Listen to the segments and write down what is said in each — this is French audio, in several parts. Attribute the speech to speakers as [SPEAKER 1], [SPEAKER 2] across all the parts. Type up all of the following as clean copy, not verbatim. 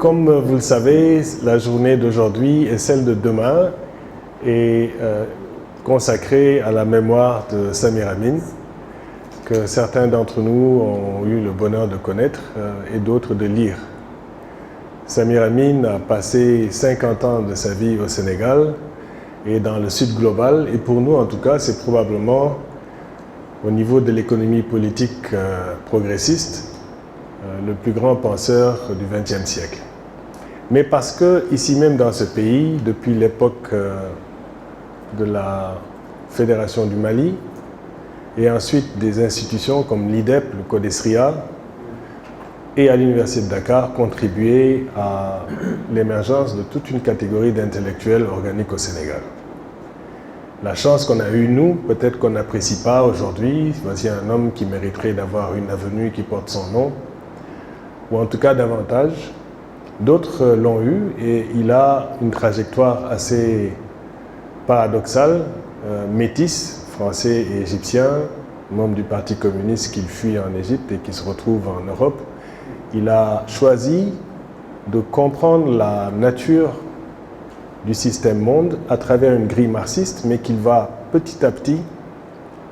[SPEAKER 1] comme vous le savez, la journée d'aujourd'hui et celle de demain est consacrée à la mémoire de Samir Amin, que certains d'entre nous ont eu le bonheur de connaître et d'autres de lire. Samir Amin a passé 50 ans de sa vie au Sénégal et dans le Sud global, et pour nous en tout cas, c'est probablement au niveau de l'économie politique progressiste, le plus grand penseur du XXe siècle. Mais parce que, ici même dans ce pays, depuis l'époque de la Fédération du Mali, et ensuite des institutions comme l'IDEP, le CODESRIA, et à l'Université de Dakar, contribué à l'émergence de toute une catégorie d'intellectuels organiques au Sénégal. La chance qu'on a eue, nous, peut-être qu'on n'apprécie pas aujourd'hui, voici un homme qui mériterait d'avoir une avenue qui porte son nom, ou en tout cas davantage. D'autres l'ont eu et il a une trajectoire assez paradoxale, métisse, français et égyptien, membre du Parti communiste qu'il fuit en Égypte et qui se retrouve en Europe. Il a choisi de comprendre la nature du système monde à travers une grille marxiste, mais qu'il va petit à petit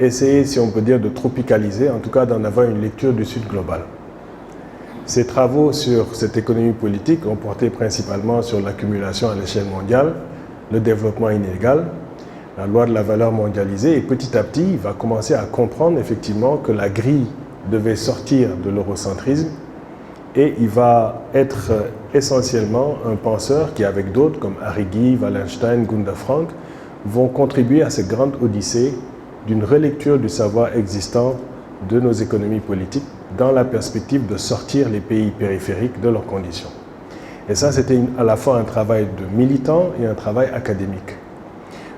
[SPEAKER 1] essayer, si on peut dire, de tropicaliser, en tout cas d'en avoir une lecture du Sud global. Ses travaux sur cette économie politique ont porté principalement sur l'accumulation à l'échelle mondiale, le développement inégal, la loi de la valeur mondialisée, et petit à petit, il va commencer à comprendre effectivement que la grille devait sortir de l'eurocentrisme, et il va être essentiellement un penseur qui, avec d'autres comme Arrighi, Wallenstein, Gunda Frank, vont contribuer à cette grande odyssée d'une relecture du savoir existant de nos économies politiques dans la perspective de sortir les pays périphériques de leurs conditions. Et ça, c'était à la fois un travail de militant et un travail académique.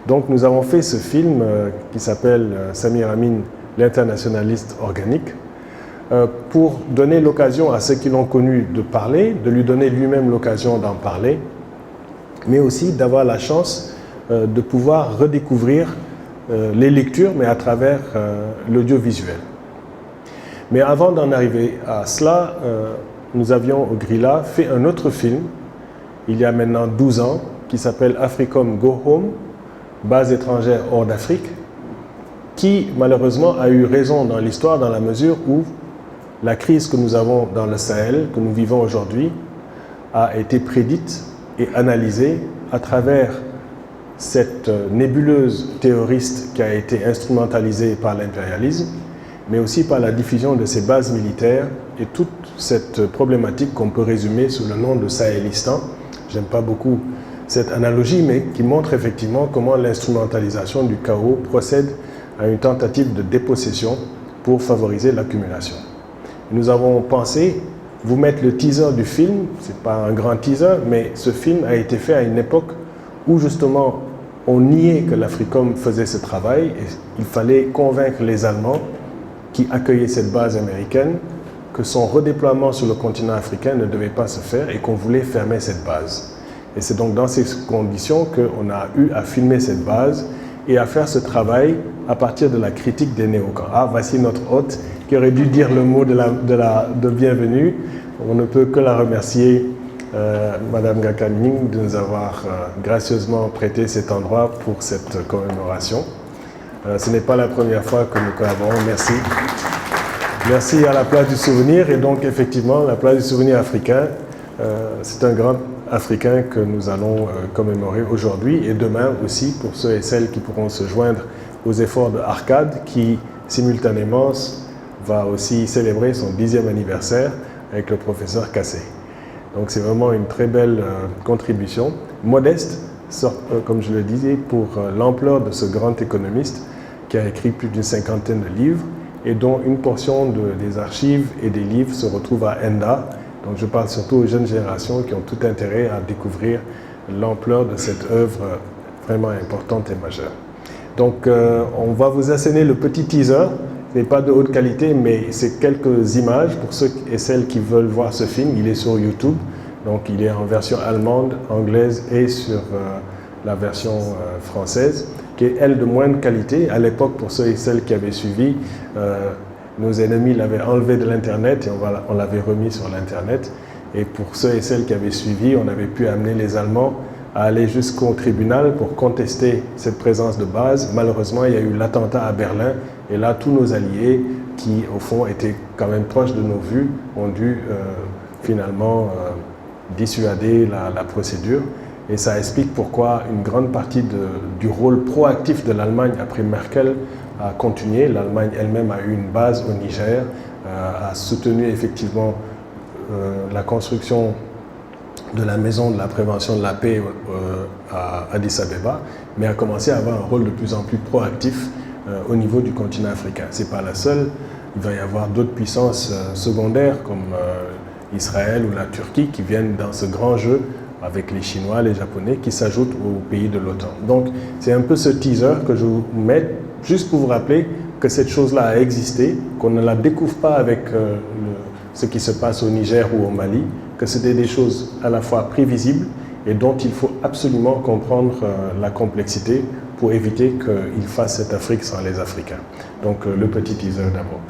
[SPEAKER 1] Donc nous avons fait ce film qui s'appelle Samir Amin, l'internationaliste organique, pour donner l'occasion à ceux qui l'ont connu de parler, de lui donner lui-même l'occasion d'en parler, mais aussi d'avoir la chance de pouvoir redécouvrir les lectures, mais à travers l'audiovisuel. Mais avant d'en arriver à cela, nous avions au Grilla fait un autre film, il y a maintenant 12 ans, qui s'appelle Africom Go Home, base étrangère hors d'Afrique, qui malheureusement a eu raison dans l'histoire dans la mesure où la crise que nous avons dans le Sahel, que nous vivons aujourd'hui, a été prédite et analysée à travers cette nébuleuse terroriste qui a été instrumentalisée par l'impérialisme, mais aussi par la diffusion de ses bases militaires et toute cette problématique qu'on peut résumer sous le nom de Sahélistan. J'aime pas beaucoup cette analogie, mais qui montre effectivement comment l'instrumentalisation du chaos procède à une tentative de dépossession pour favoriser l'accumulation. Nous avons pensé vous mettre le teaser du film, c'est pas un grand teaser, mais ce film a été fait à une époque où justement on niait que l'Africom faisait ce travail et il fallait convaincre les Allemands qui accueillaient cette base américaine que son redéploiement sur le continent africain ne devait pas se faire et qu'on voulait fermer cette base. Et c'est donc dans ces conditions qu'on a eu à filmer cette base et à faire ce travail à partir de la critique des néocons. Ah, voici notre hôte qui aurait dû dire le mot de bienvenue. On ne peut que la remercier, Madame Gakaning, de nous avoir gracieusement prêté cet endroit pour cette commémoration. Ce n'est pas la première fois que nous collaborons. Merci. Merci à la place du souvenir. Et donc, effectivement, la place du souvenir africain, c'est un grand africain que nous allons commémorer aujourd'hui et demain aussi pour ceux et celles qui pourront se joindre aux efforts de Arcade qui, simultanément, va aussi célébrer son 10e anniversaire avec le professeur Kassé. Donc c'est vraiment une très belle contribution, modeste, comme je le disais, pour l'ampleur de ce grand économiste qui a écrit plus d'une 50aine de livres et dont une portion des archives et des livres se retrouve à ENDA. Donc je parle surtout aux jeunes générations qui ont tout intérêt à découvrir l'ampleur de cette œuvre vraiment importante et majeure. Donc on va vous asséner le petit teaser. Ce n'est pas de haute qualité, mais c'est quelques images pour ceux et celles qui veulent voir ce film. Il est sur YouTube, donc il est en version allemande, anglaise et sur la version française, qui est, elle, de moindre qualité. À l'époque, pour ceux et celles qui avaient suivi, nos ennemis l'avaient enlevé de l'Internet et on l'avait remis sur l'Internet. Et pour ceux et celles qui avaient suivi, on avait pu amener les Allemands à aller jusqu'au tribunal pour contester cette présence de base. Malheureusement, il y a eu l'attentat à Berlin et là, tous nos alliés qui, au fond, étaient quand même proches de nos vues, ont dû finalement dissuader la procédure. Et ça explique pourquoi une grande partie du rôle proactif de l'Allemagne après Merkel a continué. L'Allemagne elle-même a eu une base au Niger, a soutenu effectivement la construction de la maison de la prévention de la paix à Addis Abeba, mais a commencé à avoir un rôle de plus en plus proactif au niveau du continent africain. Ce n'est pas la seule. Il va y avoir d'autres puissances secondaires comme Israël ou la Turquie qui viennent dans ce grand jeu avec les Chinois, les Japonais, qui s'ajoutent aux pays de l'OTAN. Donc, c'est un peu ce teaser que je vous mets, juste pour vous rappeler que cette chose-là a existé, qu'on ne la découvre pas avec ce qui se passe au Niger ou au Mali, que c'était des choses à la fois prévisibles et dont il faut absolument comprendre la complexité pour éviter qu'ils fassent cette Afrique sans les Africains. Donc, le petit teaser d'abord.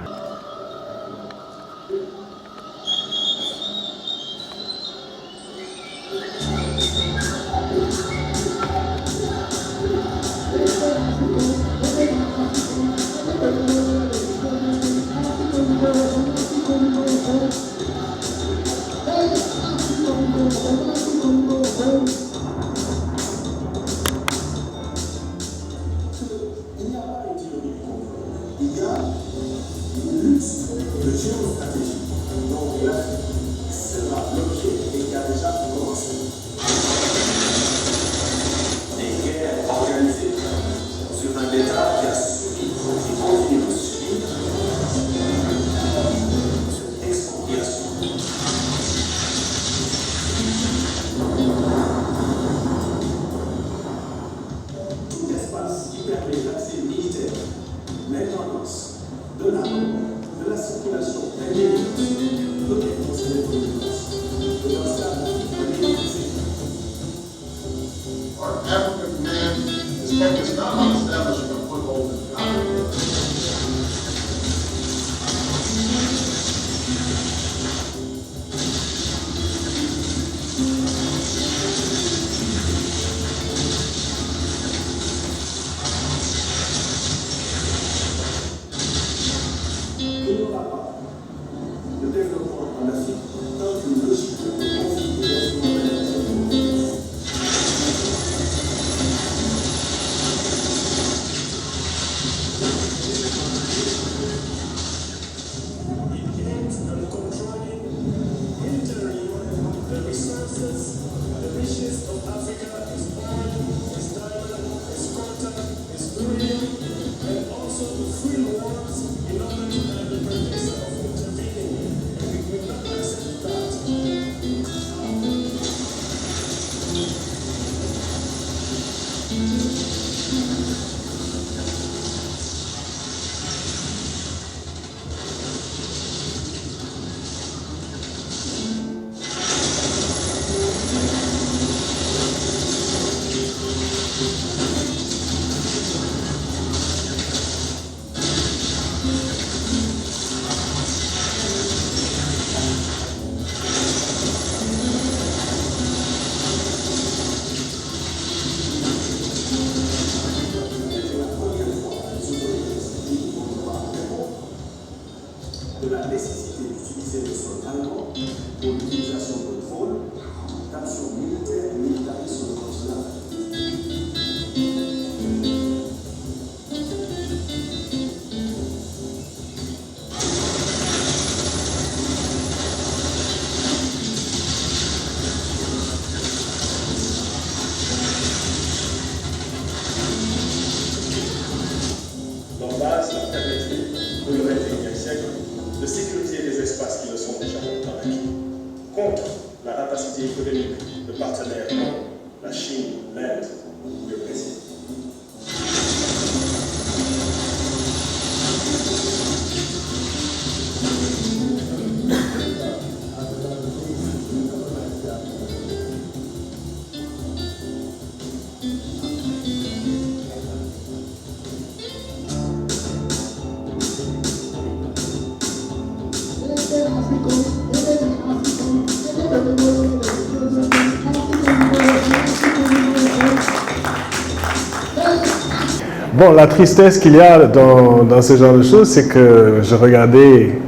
[SPEAKER 1] Bon, la tristesse qu'il y a dans ce genre de choses, c'est que je regardais,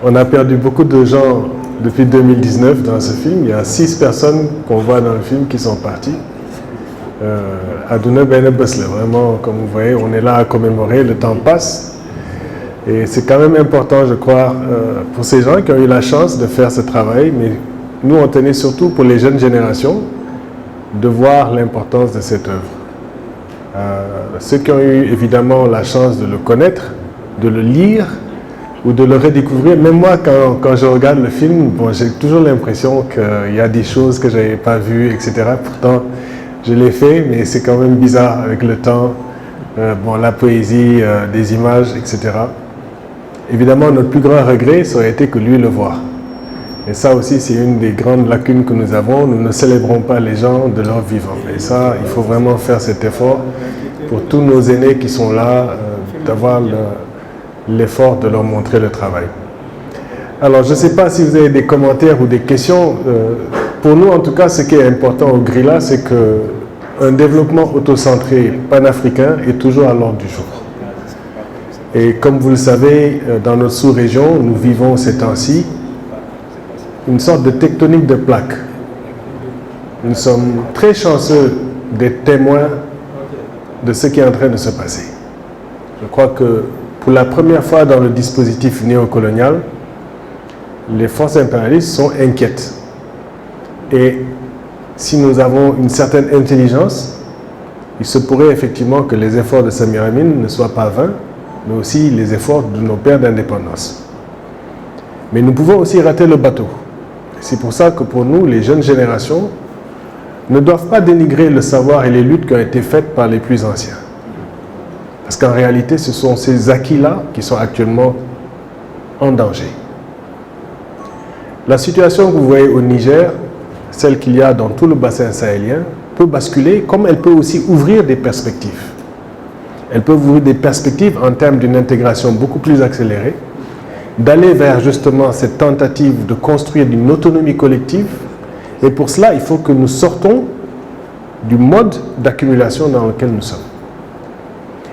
[SPEAKER 1] on a perdu beaucoup de gens depuis 2019 dans ce film. Il y a 6 personnes qu'on voit dans le film qui sont parties. Aduna Ben Besle, vraiment, comme vous voyez, on est là à commémorer, le temps passe. Et c'est quand même important, je crois, pour ces gens qui ont eu la chance de faire ce travail, mais nous, on tenait surtout pour les jeunes générations de voir l'importance de cette œuvre. Ceux qui ont eu évidemment la chance de le connaître, de le lire ou de le redécouvrir, même moi, quand je regarde le film, bon, j'ai toujours l'impression qu'il y a des choses que je n'avais pas vues, etc. Pourtant, je l'ai fait, mais c'est quand même bizarre avec le temps, bon, la poésie, des images, etc. Évidemment, notre plus grand regret, ça aurait été que lui le voie. Et ça aussi, c'est une des grandes lacunes que nous avons. Nous ne célébrons pas les gens de leur vivant. Et ça, il faut vraiment faire cet effort pour tous nos aînés qui sont là, d'avoir l'effort de leur montrer le travail. Alors, je ne sais pas si vous avez des commentaires ou des questions. Pour nous, en tout cas, ce qui est important au Grilla, c'est qu'un développement autocentré panafricain est toujours à l'ordre du jour. Et comme vous le savez, dans notre sous-région, nous vivons ces temps-ci une sorte de tectonique de plaques. Nous sommes très chanceux d'être témoins de ce qui est en train de se passer. Je crois que pour la première fois dans le dispositif néocolonial, les forces impérialistes sont inquiètes. Et si nous avons une certaine intelligence, il se pourrait effectivement que les efforts de Samir Amin ne soient pas vains, mais aussi les efforts de nos pères d'indépendance. Mais nous pouvons aussi rater le bateau. C'est pour ça que pour nous, les jeunes générations ne doivent pas dénigrer le savoir et les luttes qui ont été faites par les plus anciens. Parce qu'en réalité, ce sont ces acquis-là qui sont actuellement en danger. La situation que vous voyez au Niger, celle qu'il y a dans tout le bassin sahélien, peut basculer comme elle peut aussi ouvrir des perspectives. Elle peut ouvrir des perspectives en termes d'une intégration beaucoup plus accélérée, d'aller vers justement cette tentative de construire une autonomie collective. Et pour cela, il faut que nous sortons du mode d'accumulation dans lequel nous sommes.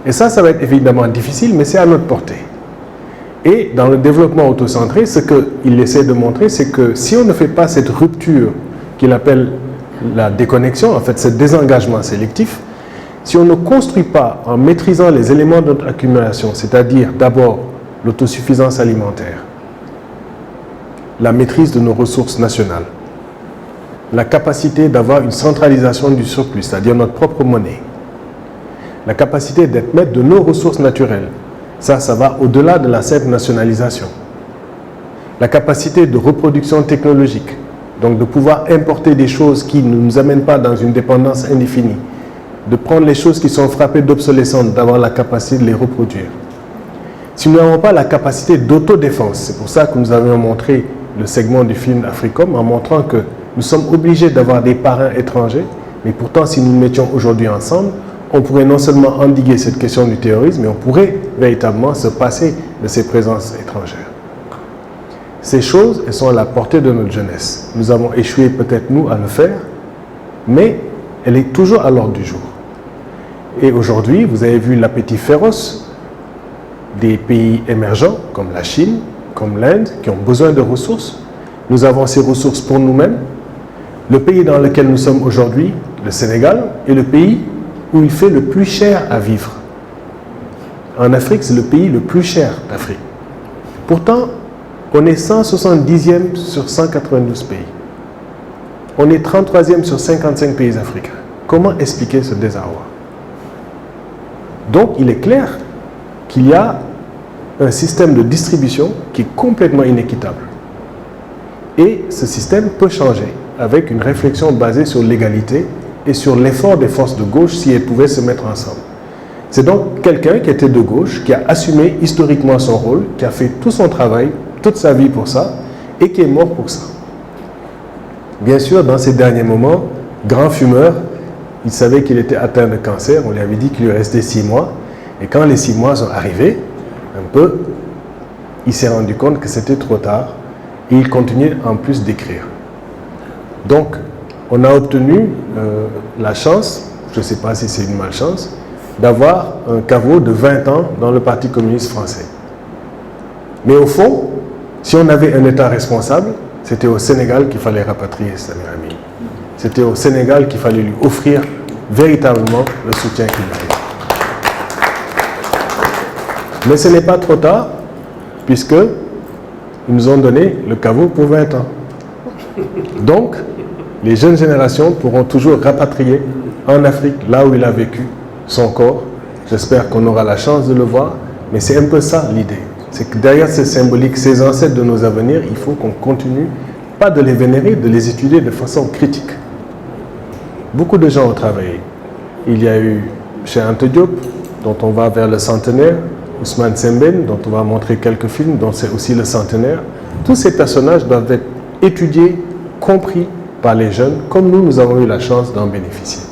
[SPEAKER 1] Et ça va être évidemment difficile, mais c'est à notre portée. Et dans le développement autocentré, ce qu'il essaie de montrer, c'est que si on ne fait pas cette rupture qu'il appelle la déconnexion, en fait ce désengagement sélectif, si on ne construit pas en maîtrisant les éléments de notre accumulation, c'est-à-dire d'abord l'autosuffisance alimentaire, la maîtrise de nos ressources nationales, la capacité d'avoir une centralisation du surplus, c'est-à-dire notre propre monnaie, la capacité d'être maître de nos ressources naturelles, ça va au-delà de la simple nationalisation, la capacité de reproduction technologique, donc de pouvoir importer des choses qui ne nous amènent pas dans une dépendance indéfinie, de prendre les choses qui sont frappées d'obsolescence, d'avoir la capacité de les reproduire. Si nous n'avons pas la capacité d'autodéfense, c'est pour ça que nous avions montré le segment du film Africom en montrant que nous sommes obligés d'avoir des parrains étrangers, mais pourtant si nous nous mettions aujourd'hui ensemble, on pourrait non seulement endiguer cette question du terrorisme, mais on pourrait véritablement se passer de ces présences étrangères. Ces choses, elles sont à la portée de notre jeunesse. Nous avons échoué peut-être nous à le faire, mais elle est toujours à l'ordre du jour. Et aujourd'hui, vous avez vu l'appétit féroce des pays émergents, comme la Chine, comme l'Inde, qui ont besoin de ressources. Nous avons ces ressources pour nous-mêmes. Le pays dans lequel nous sommes aujourd'hui, le Sénégal, est le pays où il fait le plus cher à vivre. En Afrique, c'est le pays le plus cher d'Afrique. Pourtant, on est 170e sur 192 pays. On est 33e sur 55 pays africains. Comment expliquer ce désarroi? Donc, il est clair qu'il y a un système de distribution qui est complètement inéquitable. Et ce système peut changer avec une réflexion basée sur l'égalité et sur l'effort des forces de gauche si elles pouvaient se mettre ensemble. C'est donc quelqu'un qui était de gauche, qui a assumé historiquement son rôle, qui a fait tout son travail, toute sa vie pour ça, et qui est mort pour ça. Bien sûr, dans ces derniers moments, grand fumeur, il savait qu'il était atteint de cancer, on lui avait dit qu'il lui restait 6 mois, et quand les 6 mois sont arrivés, un peu, il s'est rendu compte que c'était trop tard, et il continuait en plus d'écrire. Donc, on a obtenu la chance, je ne sais pas si c'est une malchance, d'avoir un caveau de 20 ans dans le Parti communiste français. Mais au fond, si on avait un État responsable, c'était au Sénégal qu'il fallait rapatrier Samir Amin. C'était au Sénégal qu'il fallait lui offrir véritablement le soutien qu'il mérite. Mais ce n'est pas trop tard, puisque ils nous ont donné le caveau pour 20 ans. Donc, les jeunes générations pourront toujours rapatrier en Afrique, là où il a vécu, son corps. J'espère qu'on aura la chance de le voir, mais c'est un peu ça l'idée. C'est que derrière ces symboliques, ces ancêtres de nos avenirs, il faut qu'on continue, pas de les vénérer, de les étudier de façon critique. Beaucoup de gens ont travaillé. Il y a eu Cheikh Anta Diop, dont on va vers le centenaire, Ousmane Sembène, dont on va montrer quelques films, dont c'est aussi le centenaire. Tous ces personnages doivent être étudiés, compris par les jeunes, comme nous avons eu la chance d'en bénéficier.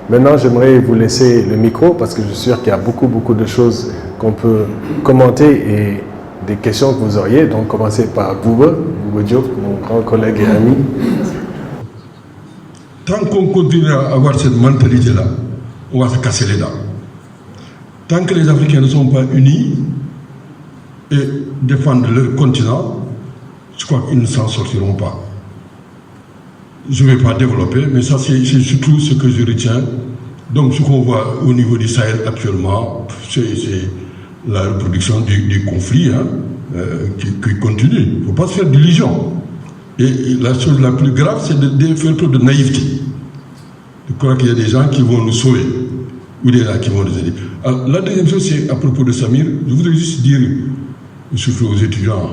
[SPEAKER 1] Maintenant, j'aimerais vous laisser le micro, parce que je suis sûr qu'il y a beaucoup de choses qu'on peut commenter et des questions que vous auriez. Donc, commencez par Bouba Diop, mon grand collègue et ami.
[SPEAKER 2] Tant qu'on continue à avoir cette mentalité-là, on va se casser les dents. Tant que les Africains ne sont pas unis et défendent leur continent, je crois qu'ils ne s'en sortiront pas. Je ne vais pas développer, mais ça c'est surtout ce que je retiens. Donc ce qu'on voit au niveau du Sahel actuellement, c'est la reproduction du conflit qui continue. Il ne faut pas se faire d'illusions. Et la chose la plus grave, c'est de faire preuve de naïveté. Je crois qu'il y a des gens qui vont nous sauver, ou des gens qui vont nous aider. Alors, la deuxième chose, c'est à propos de Samir. Je voudrais juste dire, surtout aux étudiants,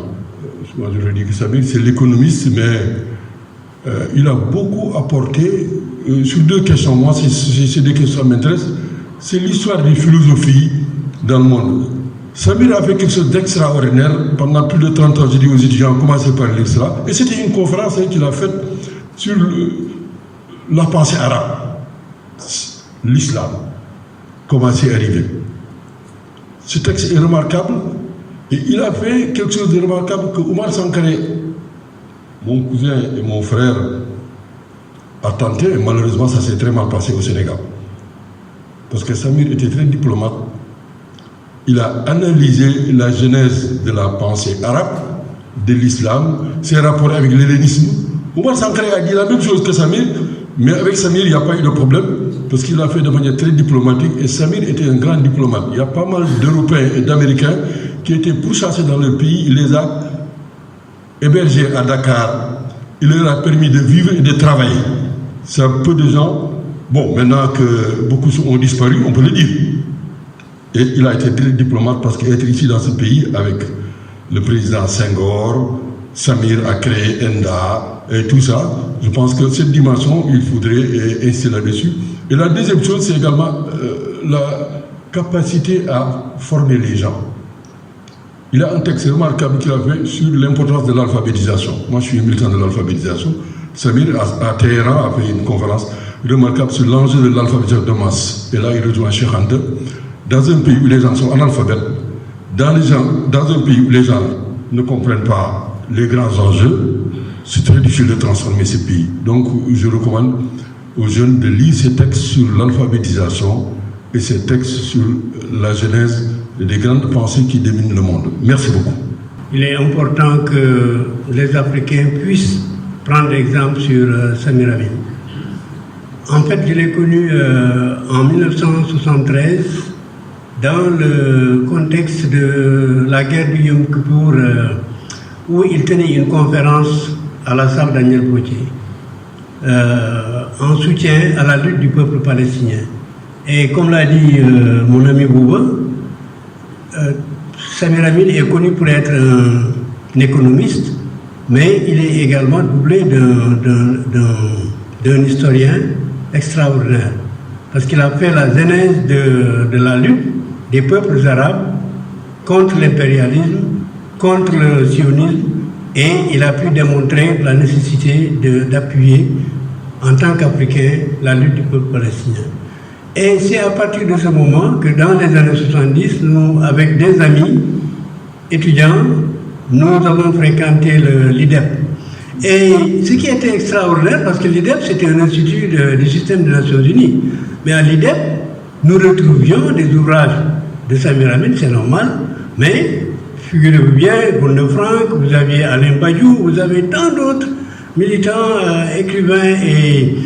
[SPEAKER 2] moi je leur dis que Samir, c'est l'économiste, mais il a beaucoup apporté sur deux questions. Moi, c'est des questions qui m'intéressent. C'est l'histoire des philosophies dans le monde. Samir a fait quelque chose d'extraordinaire. Pendant plus de 30 ans, j'ai dit aux étudiants, commencez par lire cela. Et c'était une conférence qu'il a faite sur la pensée arabe, l'islam, comment c'est arrivé. Ce texte est remarquable. Et il a fait quelque chose de remarquable que Oumar Sankaré, mon cousin et mon frère, a tenté. Et malheureusement, ça s'est très mal passé au Sénégal. Parce que Samir était très diplomate. Il a analysé la genèse de la pensée arabe, de l'islam, ses rapports avec l'hellénisme. Oumar Sankaré a dit la même chose que Samir, mais avec Samir, il n'y a pas eu de problème, parce qu'il l'a fait de manière très diplomatique, et Samir était un grand diplomate. Il y a pas mal d'Européens et d'Américains qui étaient pourchassés dans leur pays, il les a hébergés à Dakar, il leur a permis de vivre et de travailler. C'est un peu de gens, bon, maintenant que beaucoup ont disparu, on peut le dire. Et il a été très diplomate parce qu'être ici dans ce pays avec le président Senghor, Samir a créé ENDA et tout ça, je pense que cette dimension, il faudrait insister là-dessus. Et la deuxième chose, c'est également la capacité à former les gens. Il a un texte remarquable qu'il a fait sur l'importance de l'alphabétisation. Moi, je suis militant de l'alphabétisation. Samir, à Téhéran, a fait une conférence remarquable sur l'enjeu de l'alphabétisation de masse. Et là, il rejoint Cheikh Anta. Dans un pays où les gens sont analphabètes, dans un pays où les gens ne comprennent pas les grands enjeux, c'est très difficile de transformer ces pays. Donc, je recommande aux jeunes de lire ces textes sur l'alphabétisation et ces textes sur la genèse des grandes pensées qui dominent le monde. Merci beaucoup.
[SPEAKER 3] Il est important que les Africains puissent prendre exemple sur Samir Amin. En fait, je l'ai connu en 1973 dans le contexte de la guerre du Yom Kippour où il tenait une conférence à la salle Daniel Gauthier en soutien à la lutte du peuple palestinien. Et comme l'a dit mon ami Bouba, Samir Amin est connu pour être un économiste, mais il est également doublé d'un historien extraordinaire. Parce qu'il a fait la genèse de la lutte des peuples arabes contre l'impérialisme, contre le sionisme, et il a pu démontrer la nécessité d'appuyer, en tant qu'Africain, la lutte du peuple palestinien. Et c'est à partir de ce moment que dans les années 70, nous, avec des amis étudiants, nous avons fréquenté l'IDEP. Et ce qui était extraordinaire, parce que l'IDEP, c'était un institut du système des Nations Unies. Mais à l'IDEP, nous retrouvions des ouvrages de Samir Amin, c'est normal, mais figurez-vous bien, Bourne Franck, vous aviez Alain Badiou, vous avez tant d'autres militants, écrivains et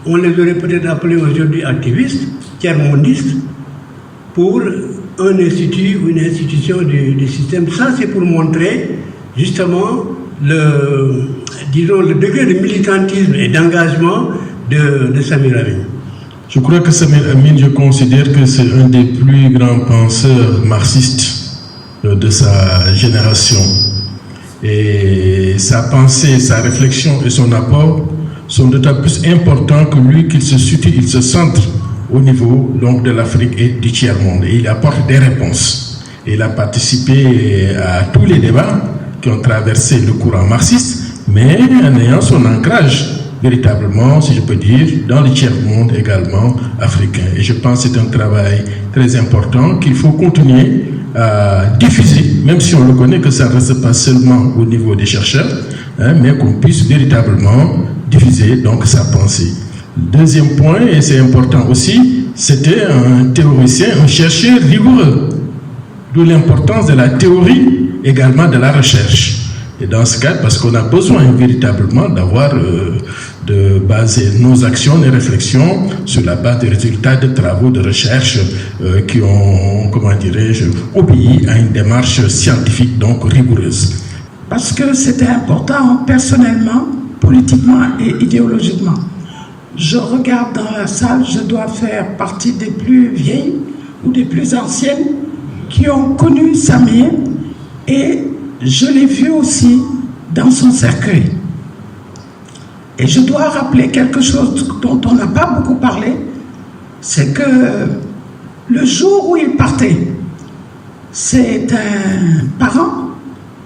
[SPEAKER 3] on les aurait peut-être appelés aujourd'hui activistes, tiers-mondistes, pour un institut ou une institution du système. Ça, c'est pour montrer justement le degré de militantisme et d'engagement de Samir Amin.
[SPEAKER 2] Je crois que Samir Amin, je considère que c'est un des plus grands penseurs marxistes de sa génération. Et sa pensée, sa réflexion et son apport sont d'autant plus importants que lui, qu'il se situe, il se centre au niveau donc, de l'Afrique et du tiers-monde. Et il apporte des réponses. Et il a participé à tous les débats qui ont traversé le courant marxiste, mais en ayant son ancrage véritablement, si je peux dire, dans le tiers-monde également africain. Et je pense que c'est un travail très important qu'il faut continuer à diffuser, même si on le connaît que ça ne reste pas seulement au niveau des chercheurs, mais qu'on puisse véritablement diffuser donc sa pensée. Deuxième point, et c'est important aussi, c'était un théoricien, un chercheur rigoureux, d'où l'importance de la théorie, également de la recherche. Et dans ce cadre, parce qu'on a besoin véritablement d'avoir, de baser nos actions et réflexions sur la base des résultats de travaux de recherche qui ont, comment dirais-je, obéi à une démarche scientifique donc rigoureuse.
[SPEAKER 4] Parce que c'était important personnellement, politiquement et idéologiquement. Je regarde dans la salle, je dois faire partie des plus vieilles ou des plus anciennes qui ont connu Samir et je l'ai vu aussi dans son cercueil. Et je dois rappeler quelque chose dont on n'a pas beaucoup parlé, c'est que le jour où il partait, c'est un parent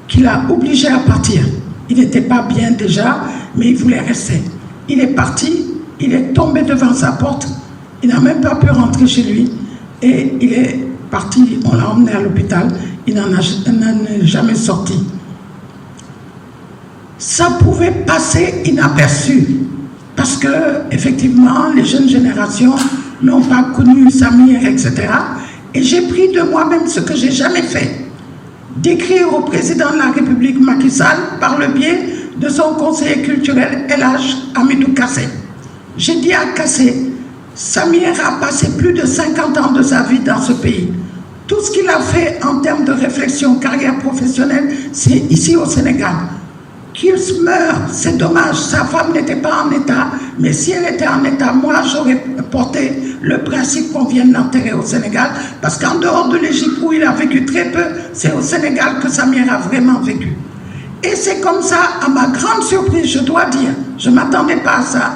[SPEAKER 4] qui l'a obligé à partir. Il n'était pas bien déjà, mais il voulait rester. Il est parti, il est tombé devant sa porte, il n'a même pas pu rentrer chez lui et il est parti, on l'a emmené à l'hôpital, il n'en est jamais sorti. Ça pouvait passer inaperçu parce que effectivement les jeunes générations n'ont pas connu Samir, etc. Et j'ai pris de moi-même ce que j'ai jamais fait, d'écrire au président de la République Macky Sall par le biais de son conseiller culturel El Hadj Hamidou Kassé. J'ai dit à Kassé, Samir a passé plus de 50 ans de sa vie dans ce pays. Tout ce qu'il a fait en termes de réflexion, carrière professionnelle, c'est ici au Sénégal. Qu'il meure, c'est dommage, sa femme n'était pas en état, mais si elle était en état, moi j'aurais porté le principe qu'on vienne l'enterrer au Sénégal, parce qu'en dehors de l'Égypte où il a vécu très peu, c'est au Sénégal que Samir a vraiment vécu. Et c'est comme ça, à ma grande surprise, je dois dire, je ne m'attendais pas à ça,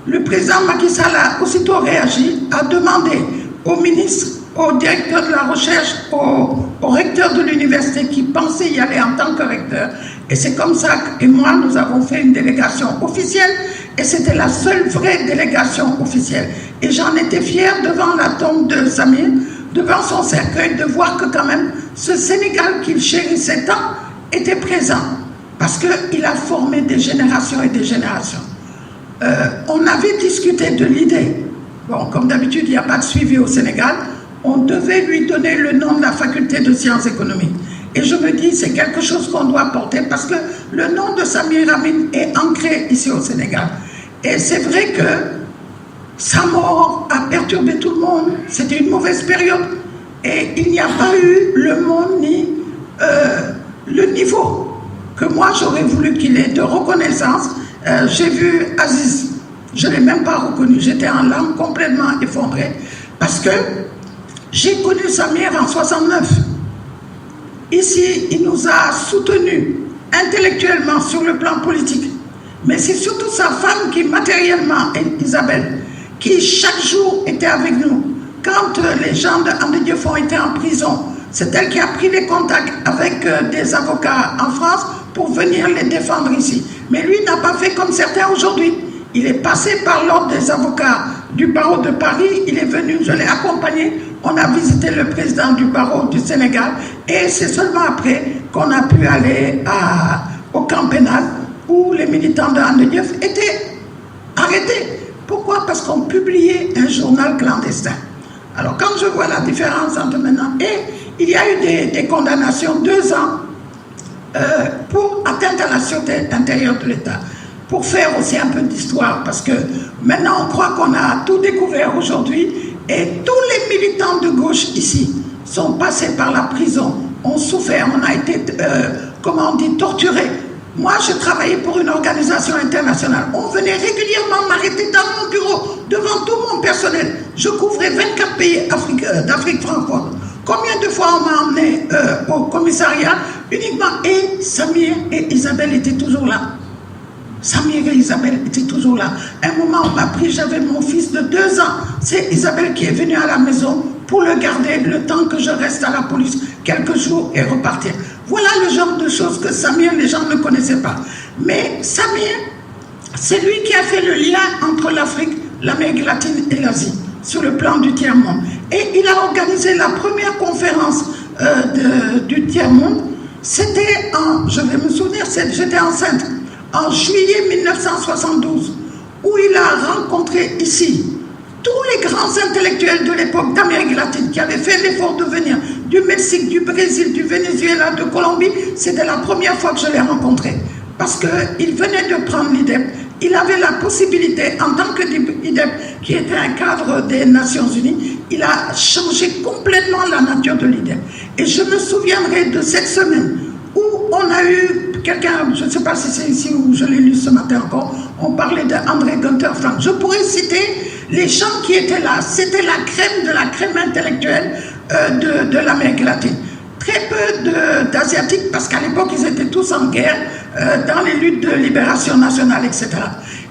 [SPEAKER 4] le président Macky Sall a aussitôt réagi, a demandé au ministre, au directeur de la recherche, au recteur de l'université qui pensait y aller en tant que recteur. Et c'est comme ça que, et moi, nous avons fait une délégation officielle et c'était la seule vraie délégation officielle. Et j'en étais fière devant la tombe de Samir, devant son cercueil, de voir que quand même ce Sénégal qu'il chérissait tant était présent. Parce qu'il a formé des générations et des générations. On avait discuté de l'idée, bon, comme d'habitude, il n'y a pas de suivi au Sénégal, on devait lui donner le nom de la faculté de sciences économiques. Et je me dis, c'est quelque chose qu'on doit porter parce que le nom de Samir Amin est ancré ici au Sénégal. Et c'est vrai que sa mort a perturbé tout le monde. C'était une mauvaise période. Et il n'y a pas eu le monde ni le niveau que moi j'aurais voulu qu'il ait de reconnaissance. J'ai vu Aziz, je ne l'ai même pas reconnu. J'étais en larmes complètement effondrée parce que j'ai connu Samir en 69. Ici, il nous a soutenus intellectuellement sur le plan politique. Mais c'est surtout sa femme qui, matériellement, Isabelle, qui chaque jour était avec nous. Quand les gens de Ande Dieuphon étaient en prison, c'est elle qui a pris les contacts avec des avocats en France pour venir les défendre ici. Mais lui n'a pas fait comme certains aujourd'hui. Il est passé par l'ordre des avocats du barreau de Paris, il est venu, je l'ai accompagné, on a visité le président du barreau du Sénégal et c'est seulement après qu'on a pu aller au camp pénal où les militants de Ande Dieuphon étaient arrêtés Pourquoi? Parce qu'on publiait un journal clandestin. Alors quand je vois la différence entre maintenant et il y a eu des condamnations 2 ans pour atteinte à la sûreté intérieure de l'État. Pour faire aussi un peu d'histoire, parce que maintenant on croit qu'on a tout découvert aujourd'hui et tous les militants de gauche ici sont passés par la prison, ont souffert, on a été, comment on dit, torturés. Moi, je travaillais pour une organisation internationale. On venait régulièrement m'arrêter dans mon bureau, devant tout mon personnel. Je couvrais 24 pays d'Afrique francophone. Combien de fois on m'a emmené au commissariat uniquement, et Samir et Isabelle étaient toujours là. Samir et Isabelle étaient toujours là. Un moment, on m'a pris, j'avais mon fils de 2 ans. C'est Isabelle qui est venue à la maison pour le garder le temps que je reste à la police, quelques jours, et repartir. Voilà le genre de choses que Samir, les gens ne connaissaient pas. Mais Samir, c'est lui qui a fait le lien entre l'Afrique, l'Amérique latine et l'Asie, sur le plan du tiers-monde. Et il a organisé la première conférence du tiers-monde. C'était je vais me souvenir, j'étais enceinte, en juillet 1972, où il a rencontré ici tous les grands intellectuels de l'époque d'Amérique latine qui avaient fait l'effort de venir du Mexique, du Brésil, du Venezuela, de Colombie. C'était la première fois que je l'ai rencontré. Parce qu'il venait de prendre l'IDEP. Il avait la possibilité, en tant que l'IDEP, qui était un cadre des Nations Unies, il a changé complètement la nature de l'IDEP. Et je me souviendrai de cette semaine où on a eu quelqu'un, je ne sais pas si c'est ici ou je l'ai lu ce matin encore, on parlait d'André Gunther Frank. Je pourrais citer les gens qui étaient là. C'était la crème de la crème intellectuelle de l'Amérique latine. Très peu d'Asiatiques, parce qu'à l'époque, ils étaient tous en guerre dans les luttes de libération nationale, etc.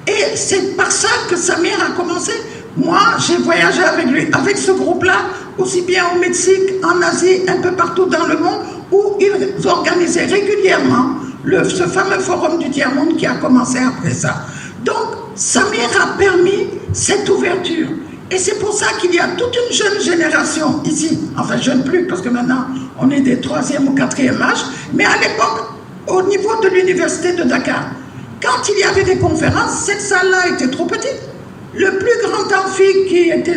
[SPEAKER 4] Et c'est par ça que Samir a commencé. Moi, j'ai voyagé avec lui, avec ce groupe-là, aussi bien au Mexique, en Asie, un peu partout dans le monde, où ils organisaient régulièrement ce fameux forum du tiers-monde qui a commencé après ça. Donc, Samir a permis cette ouverture. Et c'est pour ça qu'il y a toute une jeune génération ici, enfin jeune plus, parce que maintenant on est des 3e ou 4e âge, mais à l'époque, au niveau de l'université de Dakar, quand il y avait des conférences, cette salle-là était trop petite. Le plus grand amphi, qui était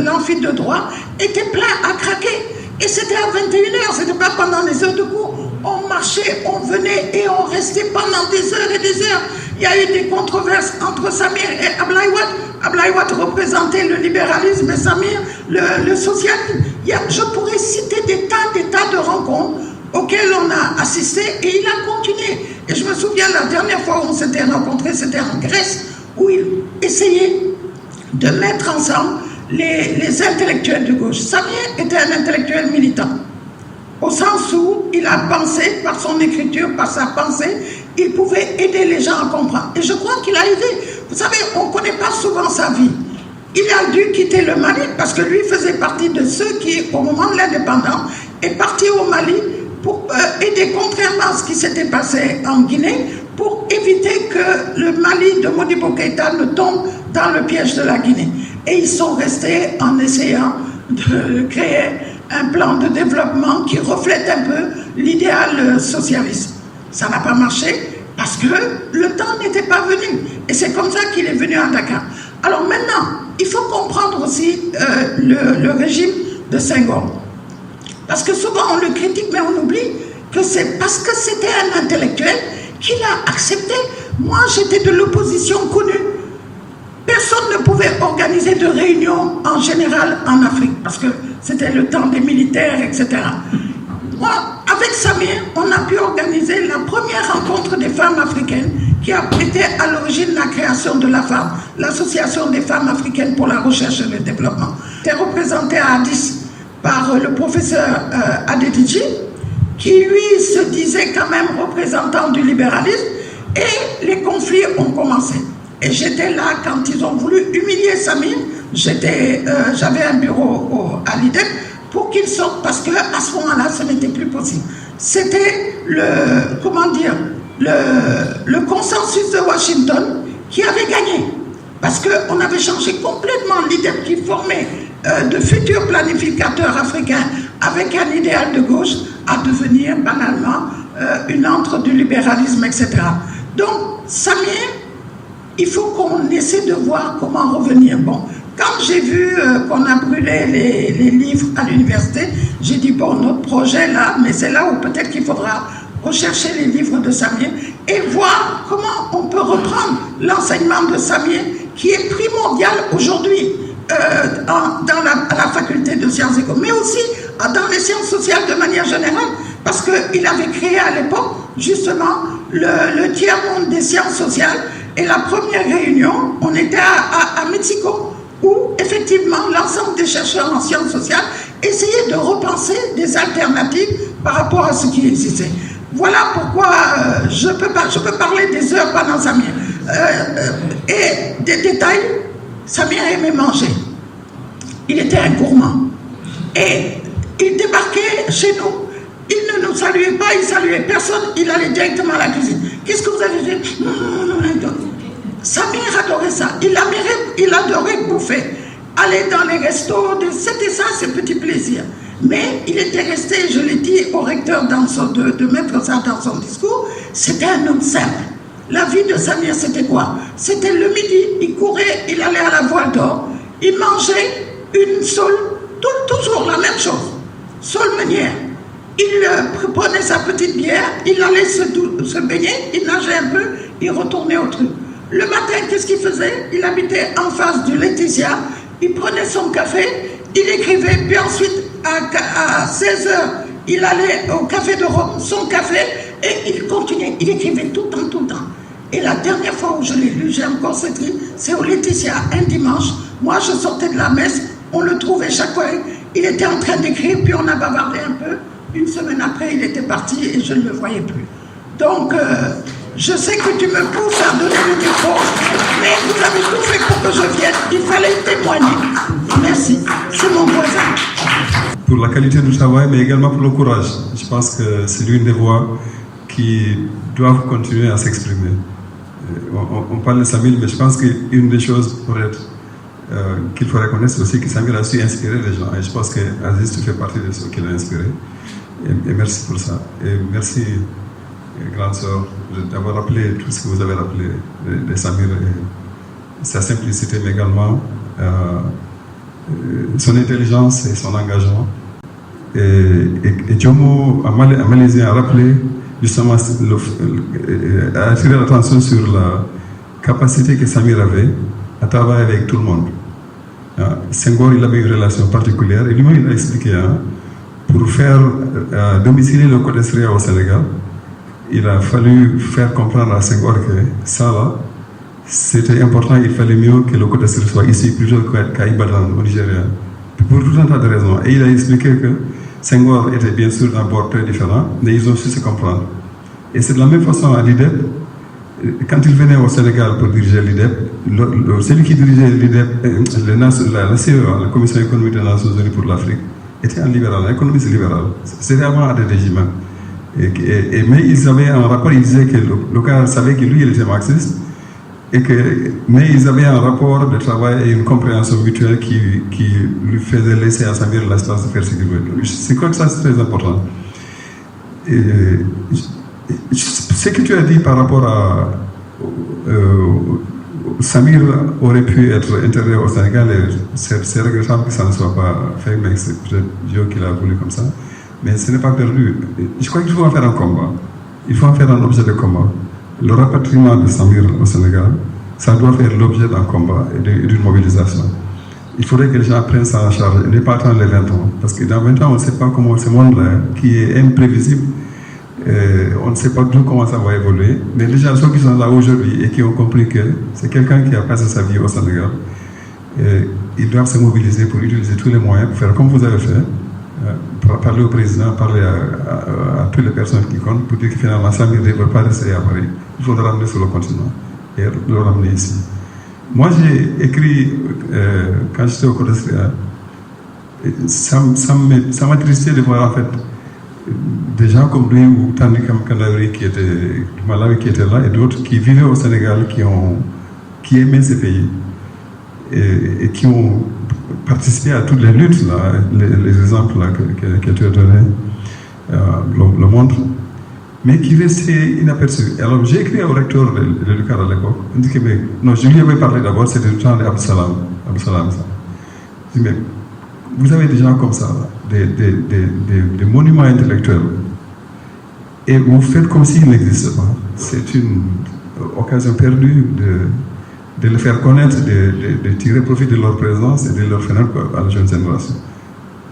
[SPEAKER 4] l'amphi de droit, était plein à craquer. Et c'était à 21h, ce n'était pas pendant les heures de cours. On marchait, on venait et on restait pendant des heures et des heures. Il y a eu des controverses entre Samir et Ablaye Wade. Ablaye Wade représentait le libéralisme et Samir le socialisme. Je pourrais citer des tas de rencontres auxquelles on a assisté et il a continué. Et je me souviens la dernière fois où on s'était rencontrés, c'était en Grèce, où il essayait de mettre ensemble les intellectuels de gauche. Samir était un intellectuel militant, au sens où il a pensé, par son écriture, par sa pensée, il pouvait aider les gens à comprendre. Et je crois qu'il a aidé. Vous savez, on ne connaît pas souvent sa vie. Il a dû quitter le Mali parce que lui faisait partie de ceux qui, au moment de l'indépendance, est parti au Mali pour aider, contrairement à ce qui s'était passé en Guinée, pour éviter que le Mali de Modibo Keïta ne tombe dans le piège de la Guinée. Et ils sont restés en essayant de créer un plan de développement qui reflète un peu l'idéal socialiste. Ça n'a pas marché parce que le temps n'était pas venu. Et c'est comme ça qu'il est venu à Dakar. Alors maintenant, il faut comprendre aussi le régime de Senghor. Parce que souvent on le critique, mais on oublie que c'est parce que c'était un intellectuel qu'il a accepté. Moi, j'étais de l'opposition connue. Personne ne pouvait organiser de réunions en général en Afrique, parce que c'était le temps des militaires, etc. Moi, avec Samir, on a pu organiser la première rencontre des femmes africaines qui a été à l'origine de la création de la femme, l'Association des femmes africaines pour la recherche et le développement. C'était représenté à Addis par le professeur Adediji, qui lui se disait quand même représentant du libéralisme, et les conflits ont commencé. Et j'étais là quand ils ont voulu humilier Samir. J'avais un bureau à l'IDEP pour qu'il sorte, parce qu'à ce moment-là, ce n'était plus possible. C'était le consensus de Washington qui avait gagné. Parce qu'on avait changé complètement l'IDEP qui formait de futurs planificateurs africains avec un idéal de gauche à devenir banalement une antre du libéralisme, etc. Donc, Samir il faut qu'on essaie de voir comment revenir. Bon, quand j'ai vu qu'on a brûlé les livres à l'université, j'ai dit, bon, notre projet là, mais c'est là où peut-être qu'il faudra rechercher les livres de Samir et voir comment on peut reprendre l'enseignement de Samir qui est primordial aujourd'hui à la faculté de sciences éco, mais aussi dans les sciences sociales de manière générale, parce qu'il avait créé à l'époque justement le tiers-monde des sciences sociales, et la première réunion, on était à Mexico, où effectivement l'ensemble des chercheurs en sciences sociales essayaient de repenser des alternatives par rapport à ce qui existait. Voilà pourquoi je peux parler des heures pendant Samir. Et des détails, Samir aimait manger. Il était un gourmand. Et il débarquait chez nous. Il ne nous saluait pas, il ne saluait personne. Il allait directement à la cuisine. Qu'est-ce que vous avez dit? Samir adorait ça. Il adorait bouffer. Aller dans les restos, c'était ça, ses petits plaisirs. Mais il était resté, je l'ai dit au recteur de mettre ça dans son discours, c'était un homme simple. La vie de Samir, c'était quoi? C'était le midi, il courait, il allait à la Voile d'Or, il mangeait une sole, toujours la même chose, sole meunière. Il prenait sa petite bière, il allait se baigner, il nageait un peu, il retournait au truc. Le matin, qu'est-ce qu'il faisait? Il habitait en face du Laetitia, il prenait son café, il écrivait, puis ensuite, à 16h, il allait au café de Rome, son café, et il continuait, il écrivait tout le temps. Et la dernière fois où je l'ai lu, j'ai encore cette livre, c'est au Laetitia, un dimanche. Moi, je sortais de la messe, on le trouvait chaque fois, il était en train d'écrire, puis on a bavardé un peu. Une semaine après, il était parti et je ne le voyais plus. Donc, je sais que tu me pousses à donner le micro, mais vous avez tout fait pour que je vienne. Il fallait témoigner. Merci. C'est mon voisin.
[SPEAKER 5] Pour la qualité du travail, mais également pour le courage. Je pense que c'est l'une des voix qui doivent continuer à s'exprimer. On parle de Samir, mais je pense qu'une des choses qu'il faut reconnaître, c'est aussi que Samir a su inspirer les gens. Et je pense qu'Aziz, tu fais partie de ceux qui l'ont inspiré. Et merci pour ça. Et merci, grande sœur, d'avoir rappelé tout ce que vous avez rappelé de Samir, et sa simplicité, mais également son intelligence et son engagement. Et Jomo, à Malaisie, a rappelé, justement, a attiré l'attention sur la capacité que Samir avait à travailler avec tout le monde. Senghor, il avait une relation particulière, et lui-même, il a expliqué, pour faire domicilier le Code Esria au Sénégal, il a fallu faire comprendre à Senghor que ça, là, c'était important, il fallait mieux que le Code Esria soit ici plutôt qu'à Ibadan, au Nigeria. Pour tout un tas de raisons. Et il a expliqué que Senghor était bien sûr d'un bord très différent, mais ils ont su se comprendre. Et c'est de la même façon à l'IDEP. Quand il venait au Sénégal pour diriger l'IDEP, celui qui dirigeait l'IDEP, la CEA, la Commission économique des Nations Unies pour l'Afrique, était un libéral, un économiste libéral. C'était avant Adé Dejima. Mais ils avaient un rapport, ils disaient que le gars savait que lui, il était marxiste, mais ils avaient un rapport de travail et une compréhension mutuelle qui lui faisait laisser à Samir l'espace de faire ce qu'il voulait. Je crois que ça, c'est très important. Ce que tu as dit par rapport à Samir aurait pu être intégré au Sénégal, et c'est regrettable que ça ne soit pas fait, mais c'est peut-être Dieu qui l'a voulu comme ça. Mais ce n'est pas perdu. Je crois qu'il faut en faire un combat. Il faut en faire un objet de combat. Le rapatriement de Samir au Sénégal, ça doit faire l'objet d'un combat et d'une mobilisation. Il faudrait que les gens prennent ça en charge et ne pas attendre les 20 ans. Parce que dans 20 ans, on ne sait pas comment ce monde-là, qui est imprévisible, on ne sait pas d'où comment ça va évoluer. Mais déjà, ceux qui sont là aujourd'hui et qui ont compris que c'est quelqu'un qui a passé sa vie au Sénégal, ils doivent se mobiliser pour utiliser tous les moyens pour faire comme vous avez fait. Parler au président, parler à toutes les personnes qui comptent pour dire que finalement Samir ne veut pas rester à Paris. Il faut le ramener sur le continent et le ramener ici. Moi j'ai écrit, quand j'étais au Code Esria, ça m'attristait de voir en fait des gens comme lui ou Tani Kamkandawri qui était là, et d'autres qui vivaient au Sénégal, qui aimaient ce pays et qui ont participé à toutes les luttes, là, les exemples là, que tu as donnés le montrent. mais qui restait inaperçu. Alors j'ai écrit au recteur de l'UCAD à l'époque, il dit que non, je lui avais parlé d'abord, c'était le temps d'Absalam. Je dis, mais vous avez des gens comme ça, des monuments intellectuels, et vous faites comme s'ils n'existent pas. C'est une occasion perdue de les faire connaître, de tirer profit de leur présence et de leur faire à la jeune génération.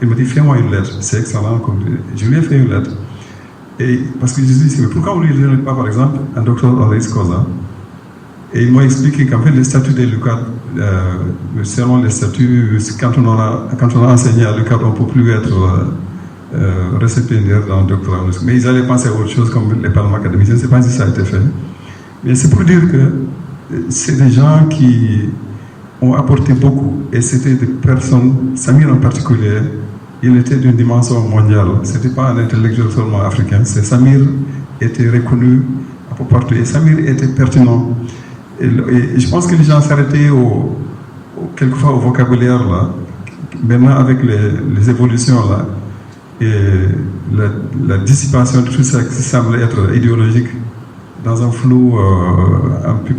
[SPEAKER 5] Il me dit, fais-moi une lettre, c'est excellent. Je lui ai fait une lettre. Et parce que je dis, mais pourquoi vous ne lui donnez pas, par exemple, un docteur Honoris Causa? Et il m'a expliqué qu'en fait, les statuts de l'UCAD, selon les statuts, quand on a enseigné à l'UCAD, on ne peut plus être récipiendaire dans le doctorat. Mais ils allaient penser à autre chose comme les parlements académiques. Je ne sais pas si ça a été fait. Mais c'est pour dire que c'est des gens qui ont apporté beaucoup. Et c'était des personnes, Samir en particulier, il était d'une dimension mondiale. Ce n'était pas un intellectuel seulement africain. Samir était reconnu un peu partout. Et Samir était pertinent. Et je pense que les gens s'arrêtaient quelquefois au vocabulaire là. Maintenant, avec les évolutions là, et la dissipation de tout ça qui semble être idéologique dans un flou un peu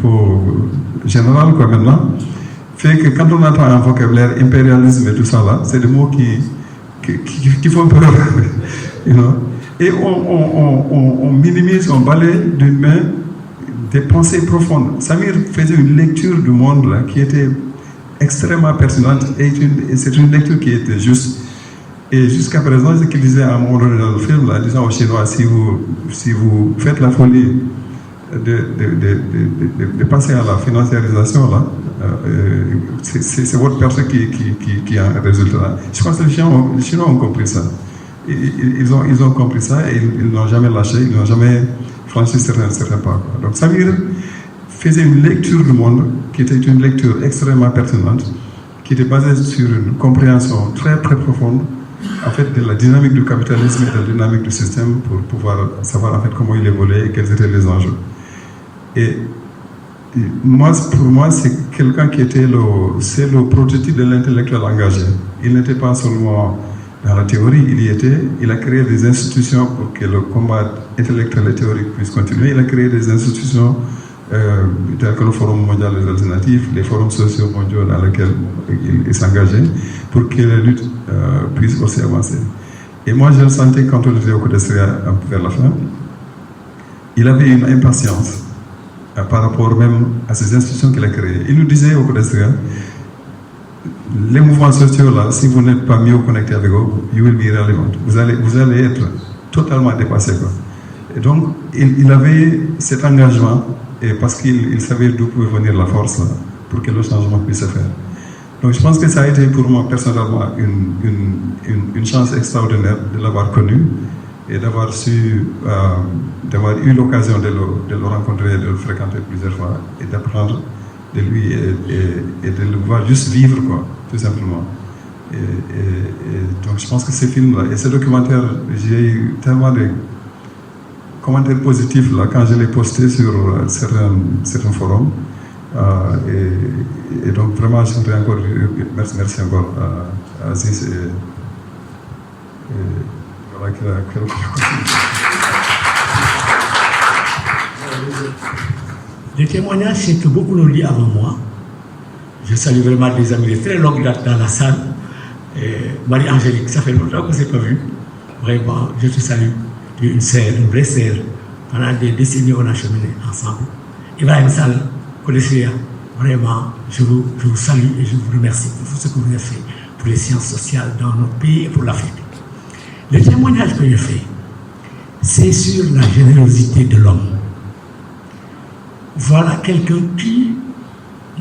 [SPEAKER 5] général quoi, maintenant, fait que quand on entend un vocabulaire impérialisme et tout ça là, c'est des mots qui font peur. You know? Et on minimise, on balaye d'une main des pensées profondes. Samir faisait une lecture du monde là, qui était extrêmement pertinente et c'est une lecture qui était juste. Et jusqu'à présent, ce qu'il disait à un moment donné dans le film, là, disant aux Chinois, si vous faites la folie de passer à la financiarisation, là, c'est votre personne qui a un résultat. Je pense que les Chinois ont compris ça. Ils ont compris ça et ils n'ont jamais lâché, ils n'ont jamais franchi certains pas. Donc Samir faisait une lecture du monde qui était une lecture extrêmement pertinente, qui était basée sur une compréhension très très profonde en fait de la dynamique du capitalisme et de la dynamique du système pour pouvoir savoir en fait comment il évoluait et quels étaient les enjeux. Et pour moi, c'est quelqu'un qui était le prototype de l'intellectuel engagé. Il n'était pas seulement dans la théorie, il a créé des institutions pour que le combat intellectuel et théorique puisse continuer. Il a créé des institutions telles que le Forum mondial des alternatives, les forums sociaux mondiaux dans lesquels il s'engageait, pour que la lutte puisse aussi avancer. Et moi, je le sentais quand on était au Codestria vers la fin, il avait une impatience par rapport même à ces institutions qu'il a créées. Il nous disait au Codestria, les mouvements sociaux là, si vous n'êtes pas mieux connectés avec eux, you will be irrelevant. Vous allez être totalement dépassé quoi. Et donc, il avait cet engagement, et parce qu'il savait d'où pouvait venir la force là, pour que le changement puisse se faire. Donc, je pense que ça a été pour moi personnellement une chance extraordinaire de l'avoir connu et d'avoir eu l'occasion de le rencontrer, de le fréquenter plusieurs fois et d'apprendre de lui et de le voir juste vivre quoi, tout simplement. Et donc je pense que ces films-là et ces documentaires, j'ai eu tellement de commentaires positifs là quand je l'ai posté sur certains forums. Et donc vraiment je voudrais encore merci encore à Aziz et voilà que
[SPEAKER 3] Le témoignage, c'est que beaucoup l'ont dit avant moi. Je salue vraiment des amis de très longue date dans la salle. Marie-Angélique, ça fait longtemps qu'on ne s'est pas vu. Vraiment, je te salue. Tu es une sœur, une vraie sœur. Pendant des décennies, on a cheminé ensemble. Ibrahim Sall, Codestria, vraiment, je vous salue et je vous remercie pour tout ce que vous avez fait pour les sciences sociales dans notre pays et pour l'Afrique. Le témoignage que je fais, c'est sur la générosité de l'homme. Voilà quelqu'un qui,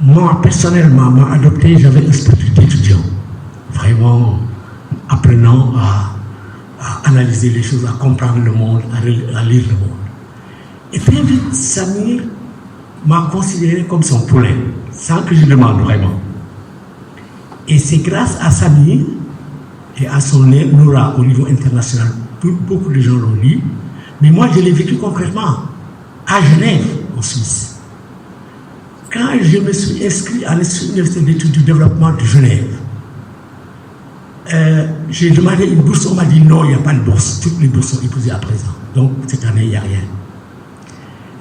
[SPEAKER 3] moi personnellement, m'a adopté. J'avais un statut d'étudiant, vraiment apprenant à analyser les choses, à comprendre le monde, à lire le monde. Et très vite, Samir m'a considéré comme son poulain, sans que je demande vraiment. Et c'est grâce à Samir et à son aura au niveau international, beaucoup de gens l'ont lu, mais moi je l'ai vécu concrètement à Genève, en Suisse. Quand je me suis inscrit à l'Université d'études du développement de Genève,
[SPEAKER 6] J'ai demandé une bourse, on m'a dit non, il n'y a pas de bourse. Toutes les bourses sont épuisées à présent. Donc cette année, il n'y a rien.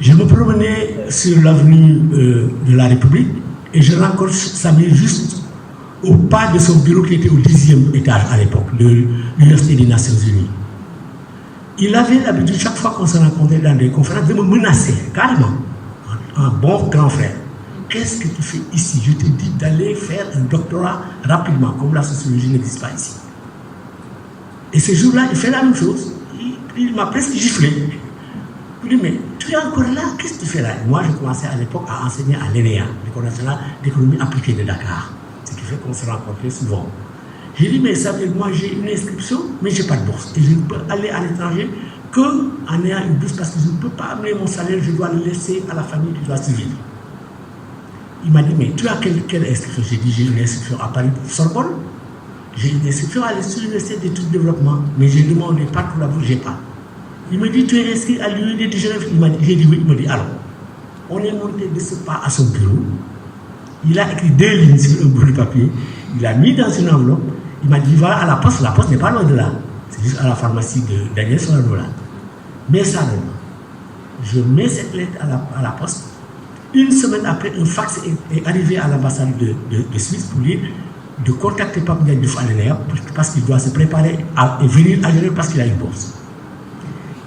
[SPEAKER 6] Je me promenais sur l'avenue de la République et je rencontre Samir juste au pas de son bureau qui était au 10e étage à l'époque, de l'Université des Nations Unies. Il avait l'habitude, chaque fois qu'on se rencontrait dans des conférences, de me menacer, carrément, un bon grand frère. Qu'est-ce que tu fais ici? Je te dis d'aller faire un doctorat rapidement, comme la sociologie n'existe pas ici. Et ce jour-là, il fait la même chose. Il m'a presque giflé. Il dit, mais tu es encore là, qu'est-ce que tu fais là? Moi, je commençais à l'époque à enseigner à l'ENEA, l'École nationale d'économie appliquée de Dakar. Ce qui fait qu'on se rencontrait souvent. J'ai dit, mais ça veut dire, moi j'ai une inscription, mais je n'ai pas de bourse. Et je ne peux aller à l'étranger qu'en ayant une bourse parce que je ne peux pas amener mon salaire, je dois le laisser à la famille qui doit survivre. Il m'a dit, mais tu as quelle inscription? J'ai dit, j'ai une inscription à Paris Sorbonne. J'ai une inscription à l'Université d'études de développement, mais j'ai demandé partout là-bas, je n'ai pas. Il me dit, tu es inscrit à l'UID de Genève? J'ai dit oui. Il me dit, alors, on est monté de ce pas à son bureau. Il a écrit 2 lignes sur un bout de papier. Il a mis dans une enveloppe. Il m'a dit, voilà, à la poste n'est pas loin de là. C'est juste à la pharmacie de Daniel Solano là. Mets ça dedans. Je mets cette lettre à la poste. Une semaine après, un fax est arrivé à l'ambassade de Suisse pour dire de contacter Pape Ndiaye Diouf à l'ENEA parce qu'il doit se préparer à venir à Genève parce qu'il a une bourse.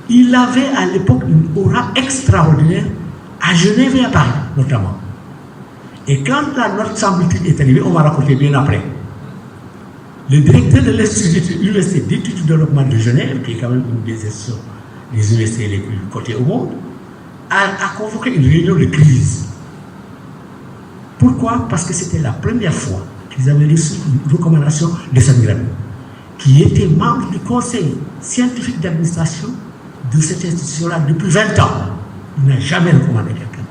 [SPEAKER 6] Il avait à l'époque une aura extraordinaire à Genève et à Paris, notamment. Et quand la note semble-t-il est arrivée, on m'a raconté bien après. Le directeur de l'Université d'études de développement de Genève, qui est quand même une des institutions des universités les plus cotées au monde, a convoqué une réunion de crise. Pourquoi? Parce que c'était la première fois qu'ils avaient reçu une recommandation de Samir Amin, qui était membre du conseil scientifique d'administration de cette institution-là depuis 20 ans. Il n'a jamais recommandé quelqu'un.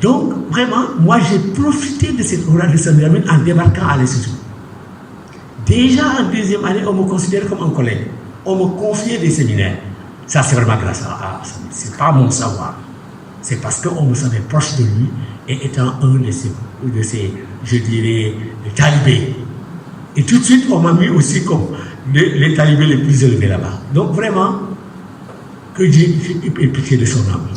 [SPEAKER 6] Donc, vraiment, moi j'ai profité de cette aura de Samir Amin en débarquant à l'institut. Déjà en 2e année, on me considérait comme un collègue. On me confiait des séminaires. Ça, c'est vraiment grâce à Samir. Ce n'est pas mon savoir. C'est parce qu'on me savait proche de lui et étant un de ses je dirais, talibés. Et tout de suite, on m'a mis aussi comme les talibés les plus élevés là-bas. Donc vraiment, que Dieu ait pitié de son âme.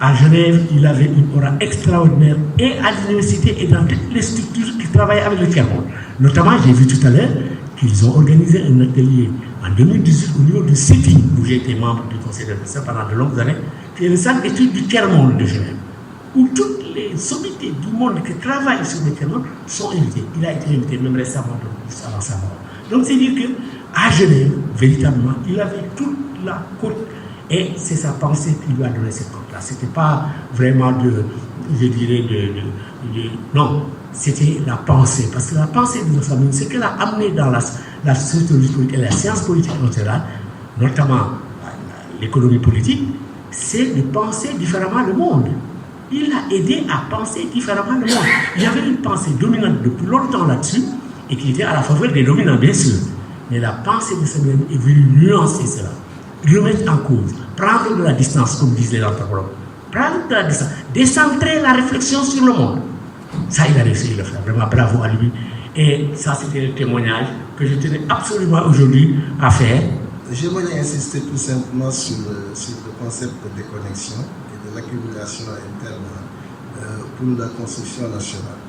[SPEAKER 6] À Genève, il avait une aura extraordinaire et à l'université et dans toutes les structures qui travaillaient avec le tiers-monde. Notamment, j'ai vu tout à l'heure qu'ils ont organisé un atelier en 2018 au niveau du CETI, où j'ai été membre du conseil d'administration pendant de longues années, qui est le centre d'études du tiers-monde de Genève, où toutes les sommités du monde qui travaillent sur le tiers-monde sont invitées. Il a été invité même récemment, avant sa mort. Donc, c'est dire qu'à Genève, véritablement, il avait toute la côte. Et c'est sa pensée qui lui a donné cette côte-là. Ce n'était pas vraiment non, c'était la pensée. Parce que la pensée de nos familles, ce qu'elle a amené dans la sociologie politique et la science politique en général, notamment l'économie politique, c'est de penser différemment le monde. Il a aidé à penser différemment le monde. Il y avait une pensée dominante depuis longtemps là-dessus, et qui était à la faveur des dominants, bien sûr. Mais la pensée de Samir Amin est venue nuancer cela. Remettre en cause, prendre de la distance, comme disent les anthropologues, prendre de la distance, décentrer la réflexion sur le monde. Ça, il a réussi à le faire. Vraiment, bravo à lui. Et ça, c'était le témoignage que je tenais absolument aujourd'hui à faire.
[SPEAKER 7] J'aimerais insister tout simplement sur le concept de déconnexion et de l'accumulation interne pour la construction nationale.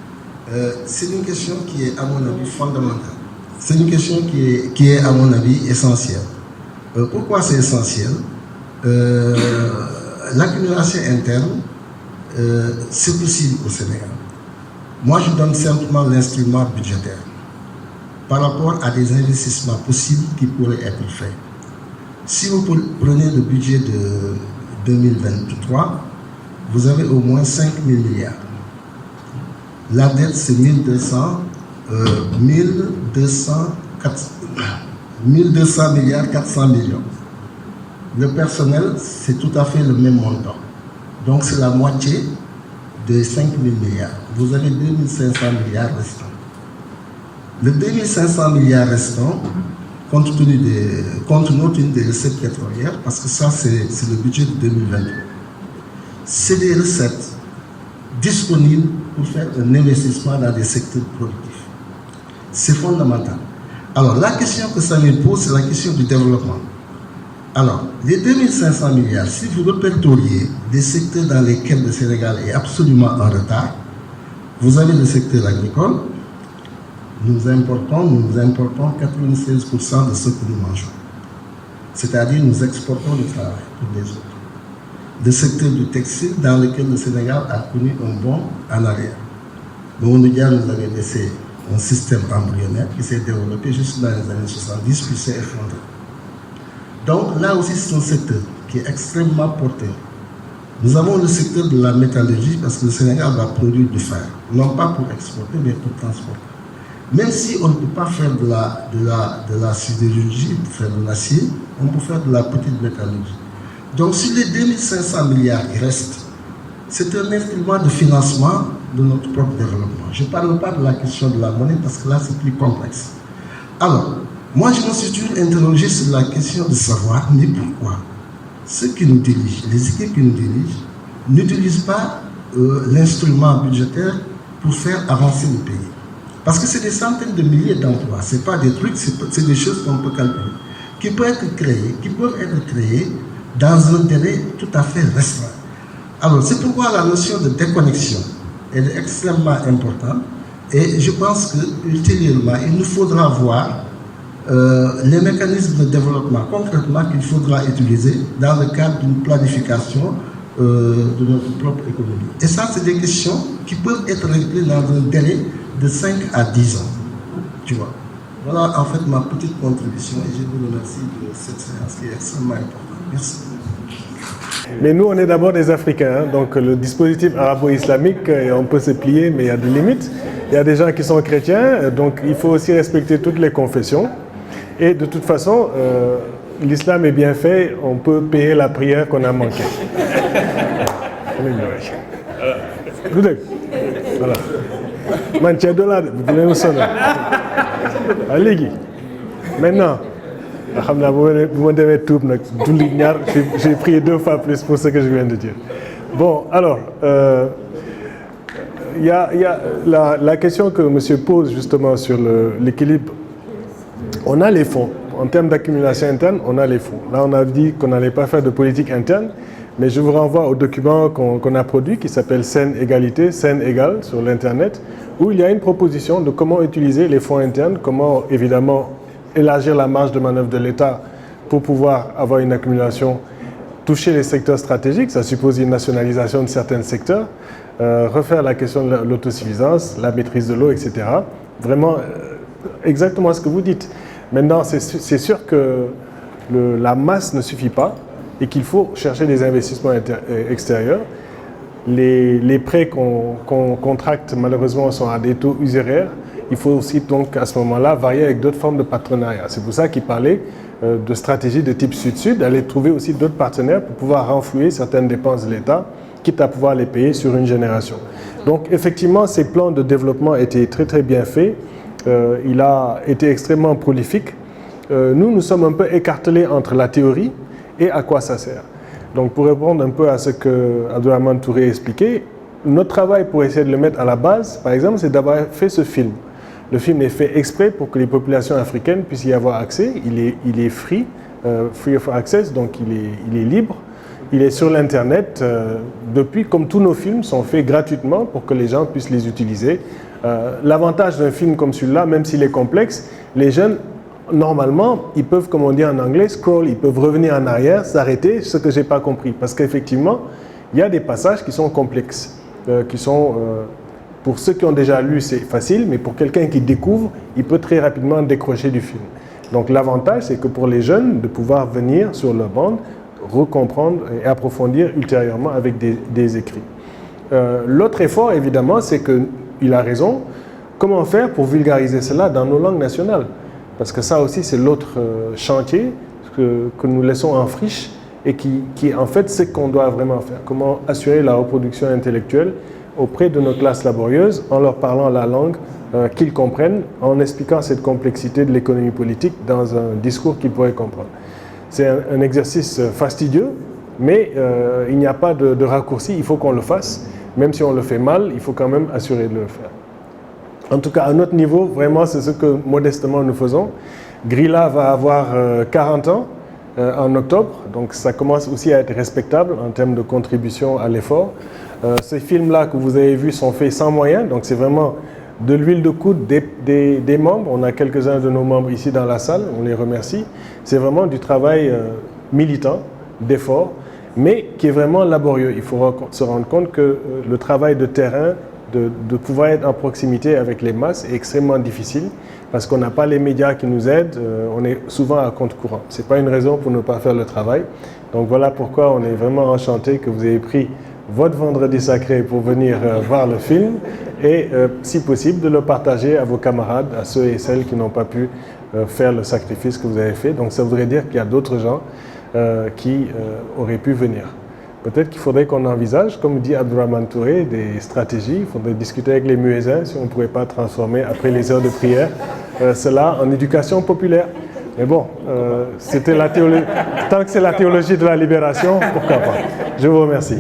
[SPEAKER 7] C'est une question qui est, à mon avis, fondamentale. C'est une question qui est, à mon avis, essentielle. Pourquoi c'est essentiel? L'accumulation interne, c'est possible au Sénégal. Moi, je donne simplement l'instrument budgétaire par rapport à des investissements possibles qui pourraient être faits. Si vous prenez le budget de 2023, vous avez au moins 5 000 milliards. La dette, c'est 1200 milliards 400 millions. Le personnel, c'est tout à fait le même montant. Donc c'est la moitié de 5 000 milliards. Vous avez 2500 milliards restants. Le 2500 milliards restants, compte tenu des recettes pétrolières, parce que ça c'est le budget de 2022, c'est des recettes disponibles pour faire un investissement dans des secteurs productifs. C'est fondamental. Alors, la question que ça me pose, c'est la question du développement. Alors, les 2500 milliards, si vous répertoriez des secteurs dans lesquels le Sénégal est absolument en retard, vous avez le secteur agricole, nous importons 96% de ce que nous mangeons. C'est-à-dire nous exportons le travail pour les autres. Le secteur du textile dans lequel le Sénégal a connu un bond en arrière. Bounoudia nous avait laissé un système embryonnaire qui s'est développé juste dans les années 70 puis s'est effondré. Donc là aussi c'est un secteur qui est extrêmement porteur. Nous avons le secteur de la métallurgie parce que le Sénégal va produire du fer, non pas pour exporter mais pour transporter. Même si on ne peut pas faire de la sidérurgie, faire de l'acier, on peut faire de la petite métallurgie. Donc sur les 2500 milliards qui restent, c'est un instrument de financement de notre propre développement. Je ne parle pas de la question de la monnaie parce que là c'est plus complexe. Alors, moi je me suis toujours interrogé sur la question de savoir, mais pourquoi ceux qui nous dirigent, les équipes qui nous dirigent, n'utilisent pas l'instrument budgétaire pour faire avancer le pays. Parce que c'est des centaines de milliers d'emplois, ce n'est pas des trucs, c'est des choses qu'on peut calculer, qui peuvent être créées dans un délai tout à fait restreint. Alors c'est pourquoi la notion de déconnexion elle est extrêmement importante et je pense qu'ultérieurement il nous faudra voir les mécanismes de développement concrètement qu'il faudra utiliser dans le cadre d'une planification de notre propre économie. Et ça c'est des questions qui peuvent être réglées dans un délai de 5 à 10 ans. Tu vois. Voilà en fait ma petite contribution et je vous remercie de cette séance qui est extrêmement importante. Merci.
[SPEAKER 1] Mais nous, on est d'abord des Africains, hein, donc le dispositif arabo-islamique, on peut se plier, mais il y a des limites. Il y a des gens qui sont chrétiens, donc il faut aussi respecter toutes les confessions. Et de toute façon, l'islam est bien fait, on peut payer la prière qu'on a manquée. Voilà. Maintenant, j'ai prié 2 fois plus pour ce que je viens de dire. Bon, alors, il y a la question que monsieur pose justement sur l'équilibre. On a les fonds. En termes d'accumulation interne, on a les fonds. Là, on a dit qu'on n'allait pas faire de politique interne, mais je vous renvoie au document qu'on a produit qui s'appelle Seine Égalité, Seine Égale sur l'Internet, où il y a une proposition de comment utiliser les fonds internes, comment évidemment élargir la marge de manœuvre de l'État pour pouvoir avoir une accumulation, toucher les secteurs stratégiques, ça suppose une nationalisation de certains secteurs, refaire la question de l'autosuffisance, la maîtrise de l'eau, etc. Vraiment, exactement ce que vous dites. Maintenant, c'est sûr que la masse ne suffit pas et qu'il faut chercher des investissements extérieurs. Les prêts qu'on contracte, malheureusement, sont à des taux usuraires. Il faut aussi, donc, à ce moment-là, varier avec d'autres formes de partenariat. C'est pour ça qu'il parlait de stratégie de type Sud-Sud, d'aller trouver aussi d'autres partenaires pour pouvoir renflouer certaines dépenses de l'État, quitte à pouvoir les payer sur une génération. Donc, effectivement, ces plans de développement étaient très, très bien faits. Il a été extrêmement prolifique. Nous sommes un peu écartelés entre la théorie et à quoi ça sert. Donc, pour répondre un peu à ce que Abdourahmane Touré a expliqué, notre travail pour essayer de le mettre à la base, par exemple, c'est d'avoir fait ce film. Le film est fait exprès pour que les populations africaines puissent y avoir accès. Il est free of access, donc il est libre. Il est sur l'Internet depuis, comme tous nos films, sont faits gratuitement pour que les gens puissent les utiliser. L'avantage d'un film comme celui-là, même s'il est complexe, les jeunes, normalement, ils peuvent, comme on dit en anglais, scroll, ils peuvent revenir en arrière, s'arrêter, ce que je n'ai pas compris. Parce qu'effectivement, il y a des passages qui sont complexes, qui sont... pour ceux qui ont déjà lu, c'est facile, mais pour quelqu'un qui découvre, il peut très rapidement décrocher du film. Donc l'avantage, c'est que pour les jeunes, de pouvoir venir sur leur bande, recomprendre et approfondir ultérieurement avec des écrits. L'autre effort, évidemment, c'est qu'il a raison. Comment faire pour vulgariser cela dans nos langues nationales? Parce que ça aussi, c'est l'autre chantier que nous laissons en friche et qui est en fait ce qu'on doit vraiment faire. Comment assurer la reproduction intellectuelle auprès de nos classes laborieuses en leur parlant la langue qu'ils comprennent, en expliquant cette complexité de l'économie politique dans un discours qu'ils pourraient comprendre. C'est un exercice fastidieux, mais il n'y a pas de raccourci, il faut qu'on le fasse. Même si on le fait mal, il faut quand même assurer de le faire. En tout cas, à notre niveau, vraiment, c'est ce que modestement nous faisons. Grilla va avoir 40 ans en octobre, donc ça commence aussi à être respectable en termes de contribution à l'effort. Ces films-là que vous avez vus sont faits sans moyens, donc c'est vraiment de l'huile de coude des membres. On a quelques-uns de nos membres ici dans la salle, on les remercie. C'est vraiment du travail militant, d'effort, mais qui est vraiment laborieux. Il faut se rendre compte que le travail de terrain, de pouvoir être en proximité avec les masses est extrêmement difficile parce qu'on n'a pas les médias qui nous aident, on est souvent à compte courant. Ce n'est pas une raison pour ne pas faire le travail. Donc voilà pourquoi on est vraiment enchanté que vous ayez pris votre vendredi sacré pour venir voir le film et si possible de le partager à vos camarades, à ceux et celles qui n'ont pas pu faire le sacrifice que vous avez fait. Donc ça voudrait dire qu'il y a d'autres gens qui auraient pu venir. Peut-être qu'il faudrait qu'on envisage, comme dit Abdourahmane Touré, des stratégies. Il faudrait discuter avec les muezzins si on ne pourrait pas transformer, après les heures de prière, cela en éducation populaire. Mais bon, c'était la théologie. Tant que c'est la théologie de la libération, pourquoi pas. Je vous remercie.